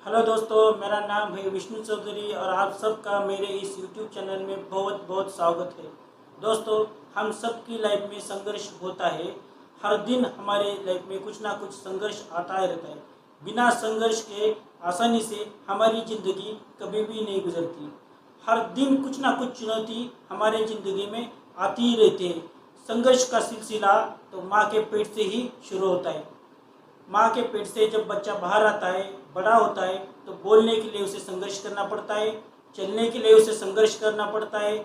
Hello दोस्तों, मेरा नाम है विष्णु चौधरी और आप सबका मेरे इस यूट्यूब चैनल में बहुत बहुत स्वागत है। दोस्तों, हम सब की लाइफ में संघर्ष होता है। हर दिन हमारे लाइफ में कुछ ना कुछ संघर्ष आता ही रहता है। बिना संघर्ष के आसानी से हमारी ज़िंदगी कभी भी नहीं गुजरती। हर दिन कुछ ना कुछ चुनौती हमारे ज़िंदगी में आती ही रहती है। संघर्ष का सिलसिला तो माँ के पेट से ही शुरू होता है। माँ के पेट से जब बच्चा बाहर आता है, बड़ा होता है, तो बोलने के लिए उसे संघर्ष करना पड़ता है, चलने के लिए उसे संघर्ष करना पड़ता है,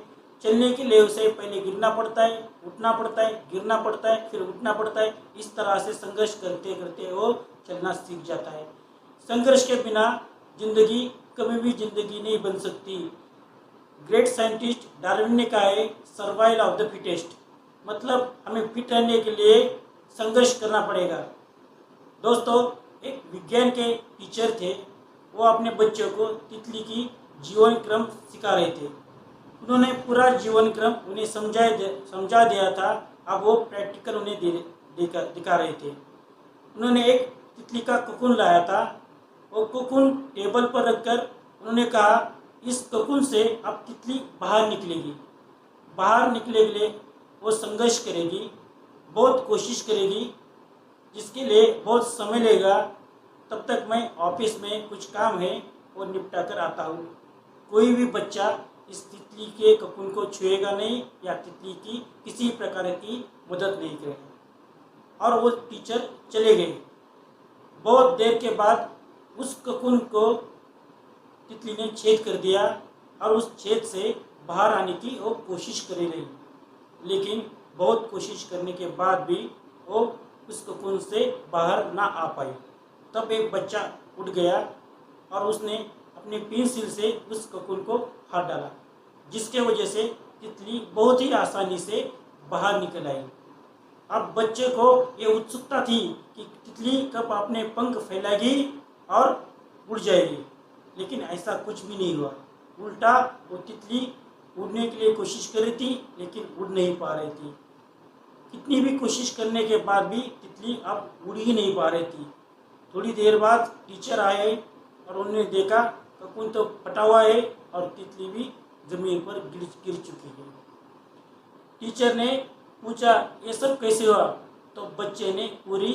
चलने के लिए उसे पहले गिरना पड़ता है, उठना पड़ता है, गिरना पड़ता है, फिर उठना पड़ता है। इस तरह से संघर्ष करते करते वो चलना सीख जाता है। संघर्ष के बिना जिंदगी कभी भी जिंदगी नहीं बन सकती। ग्रेट साइंटिस्ट डार्विन ने कहा है, सर्वाइवल ऑफ द फिटेस्ट, मतलब हमें फिट रहने के लिए संघर्ष करना पड़ेगा। दोस्तों, एक विज्ञान के टीचर थे। वो अपने बच्चों को तितली की जीवन क्रम सिखा रहे थे। उन्होंने पूरा जीवन क्रम उन्हें समझा दिया था। अब वो प्रैक्टिकल उन्हें दिखा रहे थे। उन्होंने एक तितली का कोकून लाया था। वो कोकून टेबल पर रखकर उन्होंने कहा, इस कोकून से अब तितली बाहर निकलेगी। बाहर निकलने के लिए वो संघर्ष करेगी, बहुत कोशिश करेगी, जिसके लिए बहुत समय लगेगा। तब तक मैं ऑफिस में कुछ काम है वो निपटा कर आता हूँ। कोई भी बच्चा इस तितली के कोकून को छुएगा नहीं या तितली की किसी प्रकार की मदद नहीं करेगा। और वो टीचर चले गए। बहुत देर के बाद उस कोकून को तितली ने छेद कर दिया और उस छेद से बाहर आने की वो कोशिश कर रही, लेकिन बहुत कोशिश करने के बाद भी वो उस कोकून से बाहर ना आ पाई। तब एक बच्चा उठ गया और उसने अपनी पेंसिल से उस कोकून को काट डाला, जिसके वजह से तितली बहुत ही आसानी से बाहर निकल आई। अब बच्चे को ये उत्सुकता थी कि तितली कब अपने पंख फैलाएगी और उड़ जाएगी, लेकिन ऐसा कुछ भी नहीं हुआ। उल्टा वो तितली उड़ने के लिए कोशिश कर रही थी, लेकिन उड़ नहीं पा रही थी। कितनी भी कोशिश करने के बाद भी तितली अब उड़ ही नहीं पा रही थी। थोड़ी देर बाद टीचर आए और उन्होंने देखा कोकून तो फटा हुआ है और तितली भी जमीन पर गिर चुकी है। टीचर ने पूछा, ये सब कैसे हुआ? तो बच्चे ने पूरी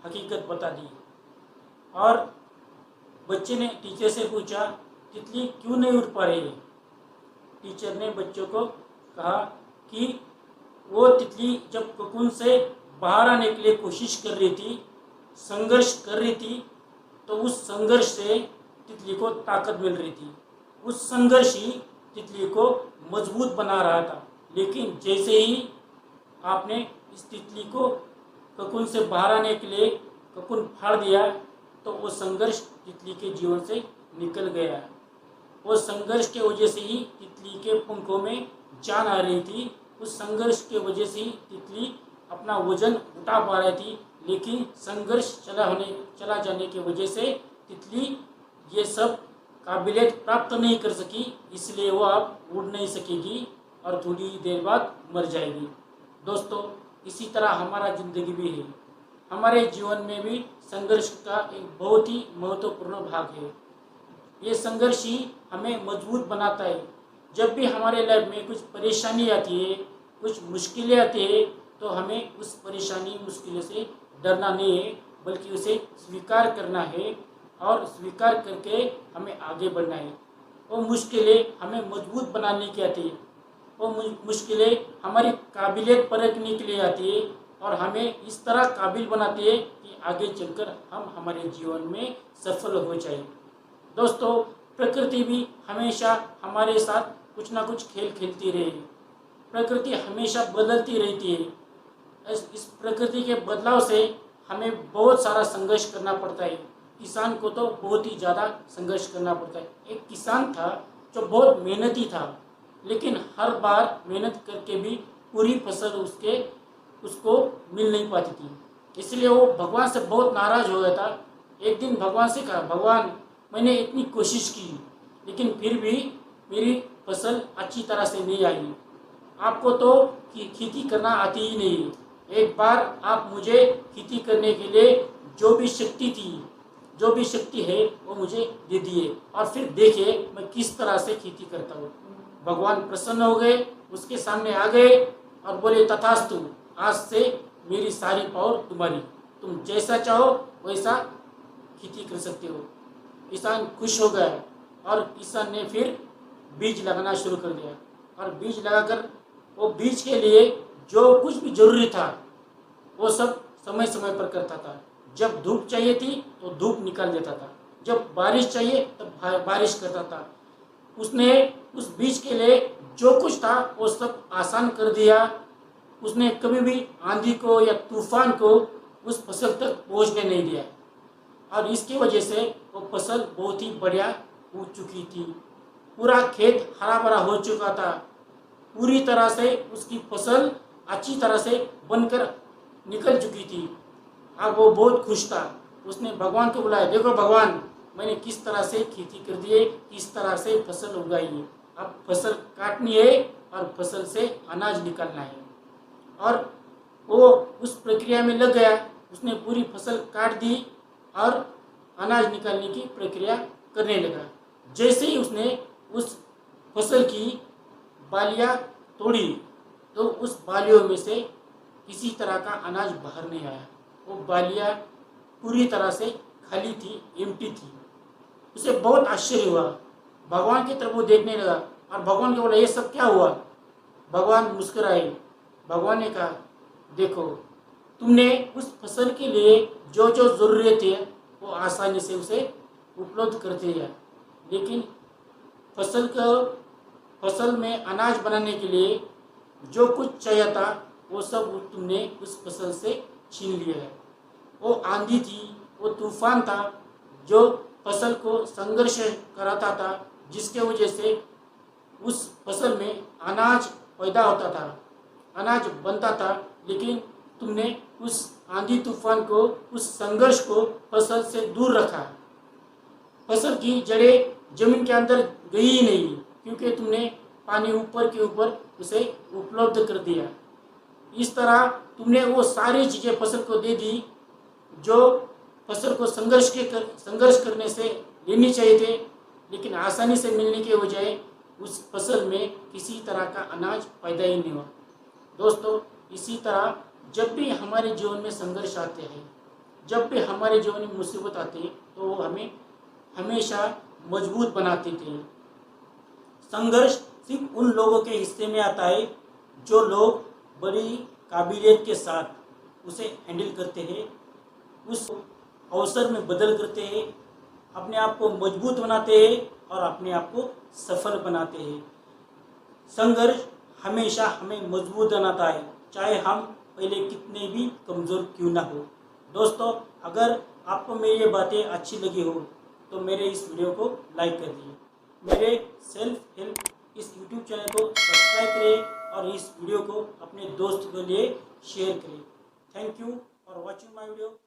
हकीकत बता दी। और बच्चे ने टीचर से पूछा, तितली क्यों नहीं उड़ पा रही है? टीचर ने बच्चों को कहा कि वो तितली जब कोकून से बाहर आने के लिए कोशिश कर रही थी, संघर्ष कर रही थी, तो उस संघर्ष से तितली को ताकत मिल रही थी। उस संघर्ष ही तितली को मजबूत बना रहा था। लेकिन जैसे ही आपने इस तितली को कोकून से बाहर आने के लिए कोकून फाड़ दिया, तो वो संघर्ष तितली के जीवन से निकल गया। वो संघर्ष के वजह से ही तितली के पंखों में जान आ रही थी। उस संघर्ष के वजह से ही तितली अपना वजन उठा पा रही थी, लेकिन संघर्ष चला जाने की वजह से तितली ये सब काबिलियत प्राप्त नहीं कर सकी, इसलिए वो अब उड़ नहीं सकेगी और थोड़ी देर बाद मर जाएगी। दोस्तों, इसी तरह हमारा ज़िंदगी भी है। हमारे जीवन में भी संघर्ष का एक बहुत ही महत्वपूर्ण भाग है। ये संघर्ष ही हमें मजबूत बनाता है। जब भी हमारे लाइफ में कुछ परेशानी आती है, कुछ मुश्किलें आती है, तो हमें उस परेशानी मुश्किलों से डरना नहीं है, बल्कि उसे स्वीकार करना है और स्वीकार करके हमें आगे बढ़ना है। वो मुश्किलें हमें मजबूत बनाने की आती है। वो मुश्किलें हमारी काबिलियत परखने के लिए आती है और हमें इस तरह काबिल बनाती है कि आगे चलकर हम हमारे जीवन में सफल हो जाए। दोस्तों, प्रकृति भी हमेशा हमारे साथ कुछ ना कुछ खेल खेलती रही। प्रकृति हमेशा बदलती रहती है। इस प्रकृति के बदलाव से हमें बहुत सारा संघर्ष करना पड़ता है। किसान को तो बहुत ही ज़्यादा संघर्ष करना पड़ता है। एक किसान था जो बहुत मेहनती था, लेकिन हर बार मेहनत करके भी पूरी फसल उसको मिल नहीं पाती थी। इसलिए वो भगवान से बहुत नाराज़ हो गया था। एक दिन भगवान से कहा, भगवान, मैंने इतनी कोशिश की, लेकिन फिर भी मेरी फसल अच्छी तरह से नहीं आई। आपको तो खेती करना आती ही नहीं। एक बार आप मुझे खेती करने के लिए जो भी शक्ति थी, जो भी शक्ति है वो मुझे दे दिए, और फिर देखिए मैं किस तरह से खेती करता हूँ। भगवान प्रसन्न हो गए, उसके सामने आ गए और बोले तथास्तु, आज से मेरी सारी पावर तुम्हारी, तुम जैसा चाहो वैसा खेती कर सकते हो। किसान खुश हो गया और किसान ने फिर बीज लगाना शुरू कर दिया, और बीज लगाकर वो बीज के लिए जो कुछ भी जरूरी था वो सब समय समय पर करता था। जब धूप चाहिए थी तो धूप निकाल देता था, जब बारिश चाहिए तब बारिश करता था। उसने उस बीज के लिए जो कुछ था वो सब आसान कर दिया। उसने कभी भी आंधी को या तूफान को उस फसल तक पहुंचने नहीं दिया, और इसकी वजह से वो फसल बहुत ही बढ़िया हो चुकी थी। पूरा खेत हरा भरा हो चुका था, पूरी तरह से उसकी फसल अच्छी तरह से बनकर निकल चुकी थी। अब वो बहुत खुश था। उसने भगवान को बुलाया, देखो भगवान, मैंने किस तरह से खेती कर दी है, किस तरह से फसल उगाई है, अब फसल काटनी है और फसल से अनाज निकालना है। और वो उस प्रक्रिया में लग गया। उसने पूरी फसल काट दी और अनाज निकालने की प्रक्रिया करने लगा। जैसे ही उसने उस फसल की बालियाँ तोड़ी तो उस बालियों में से किसी तरह का अनाज बाहर नहीं आया। वो बालियाँ पूरी तरह से खाली थी, एम्प्टी थी। उसे बहुत आश्चर्य हुआ। भगवान की तरफ वो देखने लगा और भगवान को बोला, ये सब क्या हुआ? भगवान मुस्कुराए। भगवान ने कहा, देखो, तुमने उस फसल के लिए जो जो ज़रूरत है वो आसानी से उसे उपलब्ध कर दिया, लेकिन फसल में अनाज बनाने के लिए जो कुछ चाहिए था वो सब तुमने उस फसल से छीन लिया है। वो आंधी थी, वो तूफान था जो फसल को संघर्ष कराता था, जिसके वजह से उस फसल में अनाज पैदा होता था, अनाज बनता था, लेकिन तुमने उस आंधी तूफान को, उस संघर्ष को फसल से दूर रखा। फसल की जड़ें जमीन के अंदर गई ही नहीं, क्योंकि तुमने पानी ऊपर के ऊपर उसे उपलब्ध कर दिया। इस तरह तुमने वो सारी चीज़ें फसल को दे दी जो फसल को संघर्ष करने से लेनी चाहिए थे, लेकिन आसानी से मिलने के बजाय उस फसल में किसी तरह का अनाज पैदा ही नहीं हुआ। दोस्तों, इसी तरह जब भी हमारे जीवन में संघर्ष आते हैं, जब भी हमारे जीवन में मुसीबत आती है, तो वो हमें हमेशा मजबूत बनाते थे। संघर्ष सिर्फ उन लोगों के हिस्से में आता है जो लोग बड़ी काबिलियत के साथ उसे हैंडल करते हैं, उस अवसर में बदल करते हैं, अपने आप को मजबूत बनाते हैं और अपने आप को सफल बनाते हैं। संघर्ष हमेशा हमें मजबूत बनाता है, चाहे हम पहले कितने भी कमज़ोर क्यों ना हो। दोस्तों, अगर आपको मेरी ये बातें अच्छी लगी हो तो मेरे इस वीडियो को लाइक कर दीजिए, मेरे सेल्फ हेल्प इस यूट्यूब चैनल को सब्सक्राइब करें और इस वीडियो को अपने दोस्त के लिए शेयर करें। Thank you for watching my video.